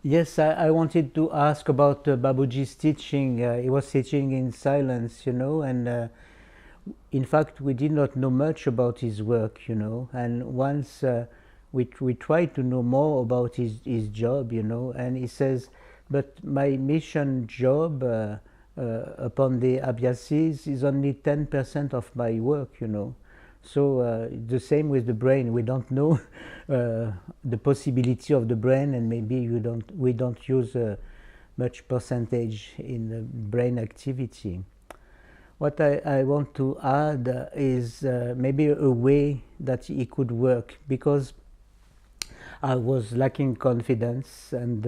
Yes, I wanted to ask about Babuji's teaching. He was teaching in silence, and in fact, we did not know much about his work, And once we tried to know more about his job, and he says, but my mission job upon the Abyasis is only 10% of my work, So the same with the brain. We don't know the possibility of the brain, and maybe we don't use much percentage in the brain activity. What I want to add is maybe a way that it could work, because I was lacking confidence, and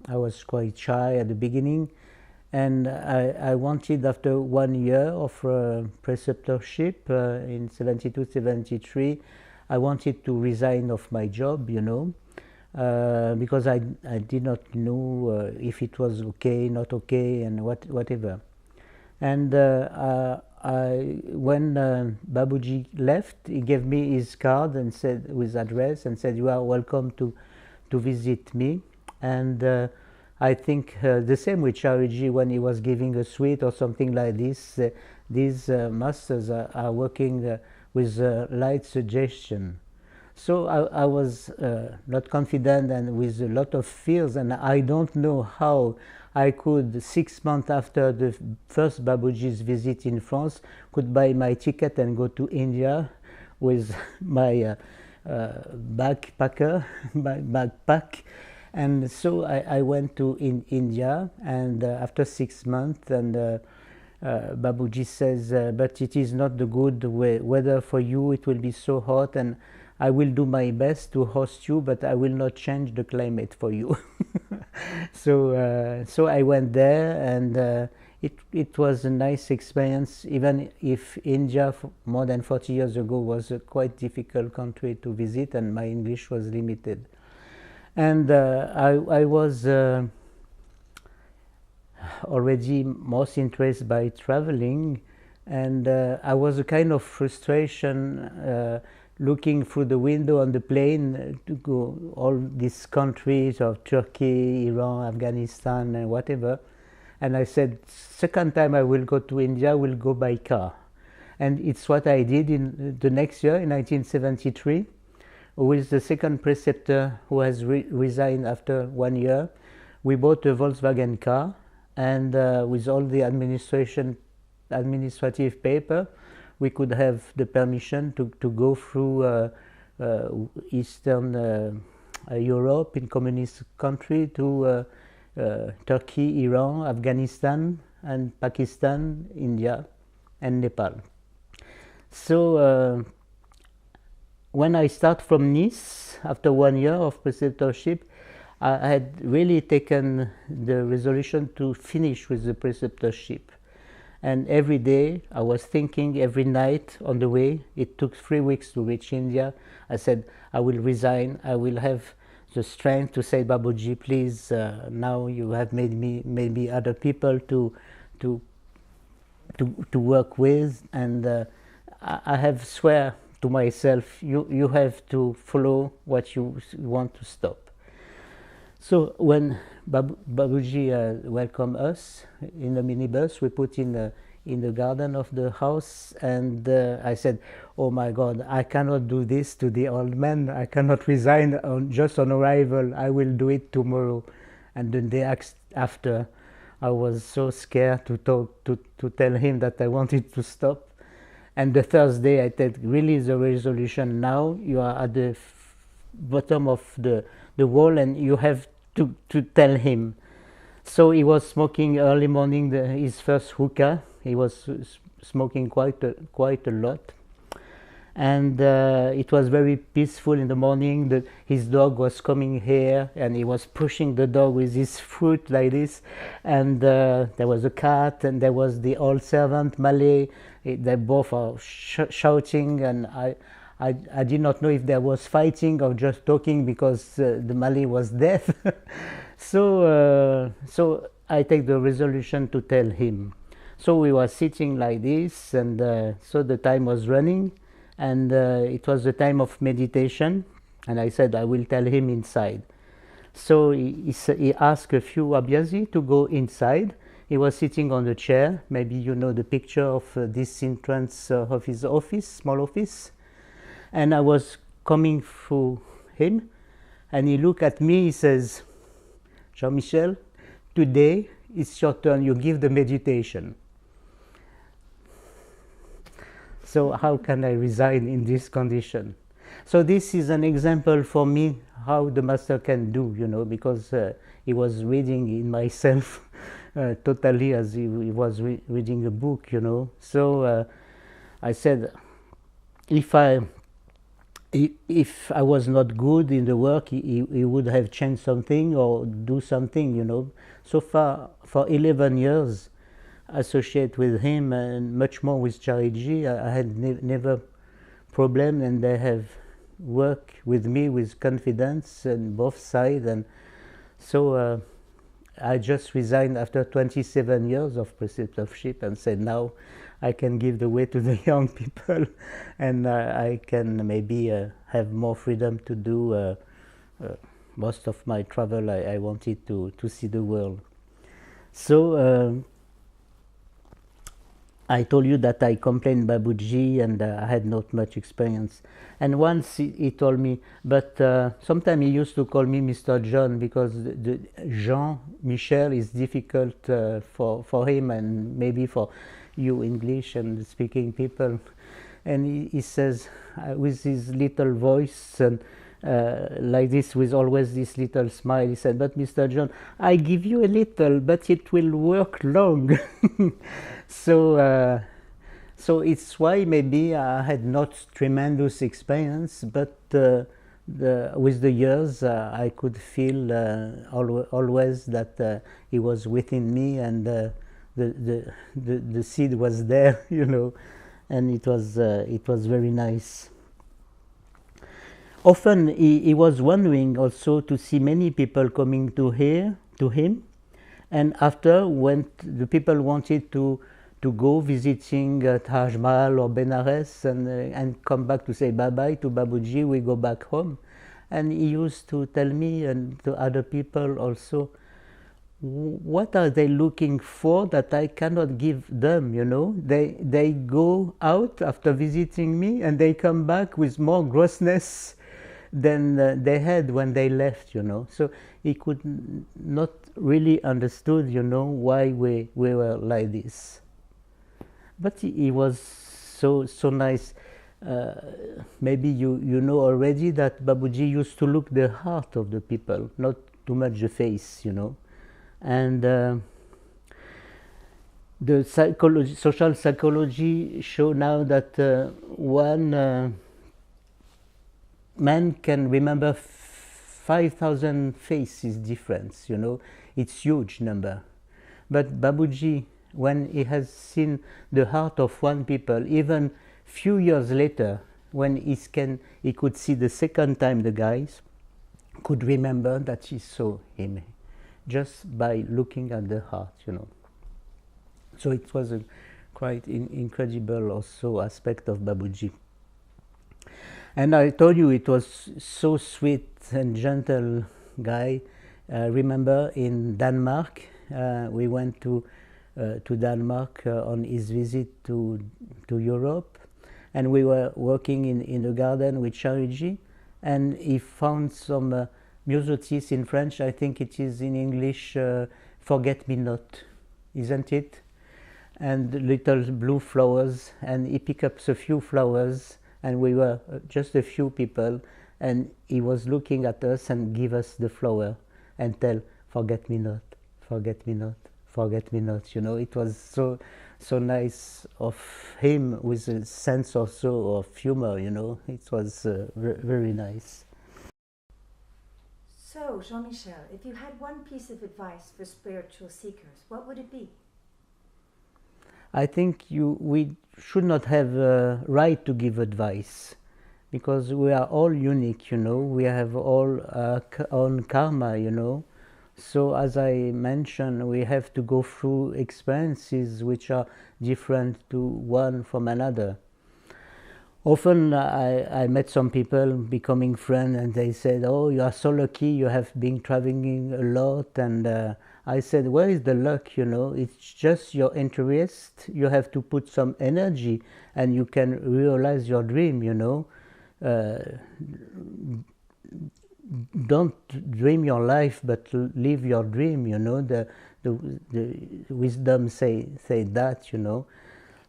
I was quite shy at the beginning, and I wanted, after 1 year of preceptorship in 72, 73, I wanted to resign of my job, because I did not know if it was okay, not okay, and whatever. And when Babuji left, he gave me his card and said, with address, and said, "You are welcome to visit me." And I think the same with Chariji, when he was giving a sweet or something like this. These masters are working with light suggestion. So I was not confident and with a lot of fears, and I don't know how I could, 6 months after the first Babuji's visit in France, could buy my ticket and go to India with my backpacker, my backpack. And so I went to India, and after 6 months, and Babuji says, but it is not the good weather for you, it will be so hot, and I will do my best to host you, but I will not change the climate for you. So I went there, and it was a nice experience, even if India more than 40 years ago was a quite difficult country to visit, and my English was limited. And I was already most interested by traveling, and I was a kind of frustration looking through the window on the plane to go all these countries of Turkey, Iran, Afghanistan, and whatever. And I said, second time I will go to India, I will go by car. And it's what I did in the next year, in 1973, with the second preceptor who has resigned after 1 year. We bought a Volkswagen car, and with all the administrative paper, we could have the permission to go through Eastern Europe, in communist country, to Turkey, Iran, Afghanistan, and Pakistan, India, and Nepal. So when I start from Nice, after 1 year of preceptorship, I had really taken the resolution to finish with the preceptorship. And every day I was thinking, every night on the way, it took 3 weeks to reach India. I said, I will resign. I will have the strength to say, Babuji, please, now you have made me other people to work with, and I have swear to myself, you have to follow what you want to stop. So when Babuji welcomed us in the minibus, we put in the garden of the house, and I said, oh my God, I cannot do this to the old man. I cannot resign just on arrival. I will do it tomorrow. And the day after, I was so scared to tell him that I wanted to stop. And the Thursday, I take really the resolution. Now you are at the bottom of the wall, and you have to tell him. So he was smoking early morning his first hookah. He was smoking quite a lot, and it was very peaceful in the morning. His dog was coming here, and he was pushing the dog with his foot like this, and there was a cat, and there was the old servant Malay. They both are shouting, and I did not know if there was fighting or just talking, because the Malay was deaf. So I take the resolution to tell him. So we were sitting like this, and so the time was running, and it was the time of meditation, and I said I will tell him inside. So he asked a few Abyazi to go inside. He was sitting on a chair. Maybe you know the picture of this entrance of his office, small office. And I was coming through him, and he looked at me. He says, "Jean-Michel, today it's your turn. You give the meditation." So how can I resign in this condition? So this is an example for me how the master can do, you know, because he was reading in myself totally as he was reading a book, you know. So I said, if I was not good in the work, he would have changed something or do something, you know. So far, for 11 years, associate with him and much more with Chariji, I had never problem, and they have worked with me with confidence on both sides. And so I just resigned after 27 years of preceptorship and said, now I can give the way to the young people, and I can maybe have more freedom to do most of my travel. I wanted to see the world. So I told you that I complained Babuji and I had not much experience. And once he told me, but sometimes he used to call me Mr. John, because the Jean, Michel is difficult for him and maybe for you English and speaking people. And he says with his little voice and like this, with always this little smile, he said, "But Mr. John, I give you a little, but it will work long." So it's why maybe I had not tremendous experience, but with the years I could feel always that he was within me, and the seed was there, you know, and it was very nice. Often he was wondering also to see many people coming to him, and after, when the people wanted to go visiting Taj Mahal or Benares and come back to say bye-bye to Babuji, we go back home. And he used to tell me and to other people also, what are they looking for that I cannot give them, you know? They go out after visiting me and they come back with more grossness than they had when they left, you know. So he could not really understood, you know, why we were like this. But he was so nice. Maybe you know already that Babuji used to look the heart of the people, not too much the face, you know. And the social psychology show now that one man can remember 5,000 faces difference, you know. It's huge number. But Babuji, when he has seen the heart of one people, even few years later, when he could see the second time the guys, could remember that he saw him just by looking at the heart, you know. So it was a quite incredible also aspect of Babuji. And I told you it was so sweet and gentle guy. Remember in Denmark, we went to Denmark on his visit to Europe, and we were working in the garden with Chariji, and he found some myosotis in French. I think it is in English, forget-me-not, isn't it? And little blue flowers, and he picked up a few flowers, and we were just a few people, and he was looking at us and give us the flower and tell, forget-me-not, forget-me-not, forget-me-not, you know. It was so nice of him, with a sense also of humor, you know. It was very nice. So, Jean-Michel, if you had one piece of advice for spiritual seekers, what would it be? I think we should not have a right to give advice, because we are all unique, you know. We have all our own karma, you know. So as I mentioned, we have to go through experiences which are different to one from another. Often I met some people becoming friends and they said, oh, you are so lucky, you have been traveling a lot. And I said, where is the luck, you know? It's just your interest. You have to put some energy and you can realize your dream, you know? Don't dream your life, but live your dream, you know? The wisdom say that, you know?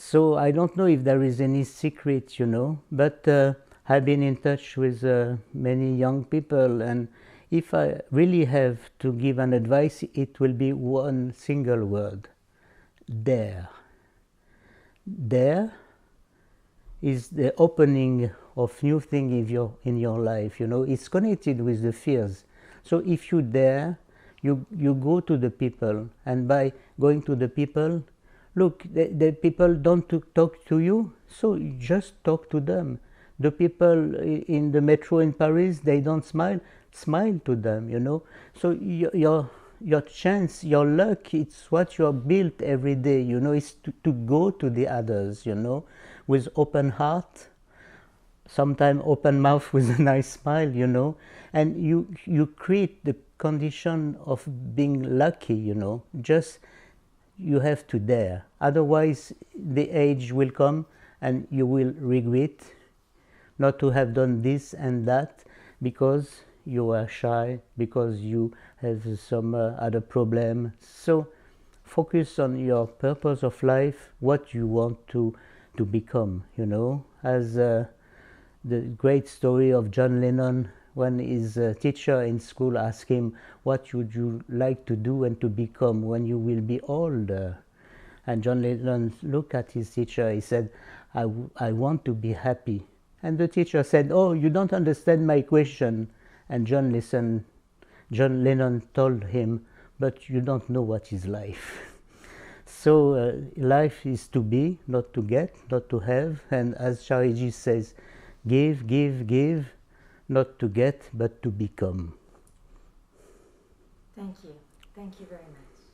So I don't know if there is any secret, you know, but I've been in touch with many young people, and if I really have to give an advice, it will be one single word: dare. Dare is the opening of new thing in your life. You know, it's connected with the fears. So if you dare, you go to the people, and by going to the people, look, the people don't talk to you, so you just talk to them. The people in the metro in Paris, they don't smile to them, you know. So your chance, your luck, it's what you are built every day, you know, is to go to the others, you know, with open heart, sometimes open mouth with a nice smile, you know, and you create the condition of being lucky, you know. Just you have to dare, otherwise the age will come and you will regret not to have done this and that because you are shy, because you have some other problem. So focus on your purpose of life, what you want to become, you know. As the great story of John Lennon, when his teacher in school asked him, what would you like to do and to become when you will be older? And John Lennon looked at his teacher, he said, I want to be happy. And the teacher said, oh, you don't understand my question. And John Lennon told him, but you don't know what is life. So life is to be, not to get, not to have. And as Chariji says, give, give, give, not to get, but to become. Thank you. Thank you very much.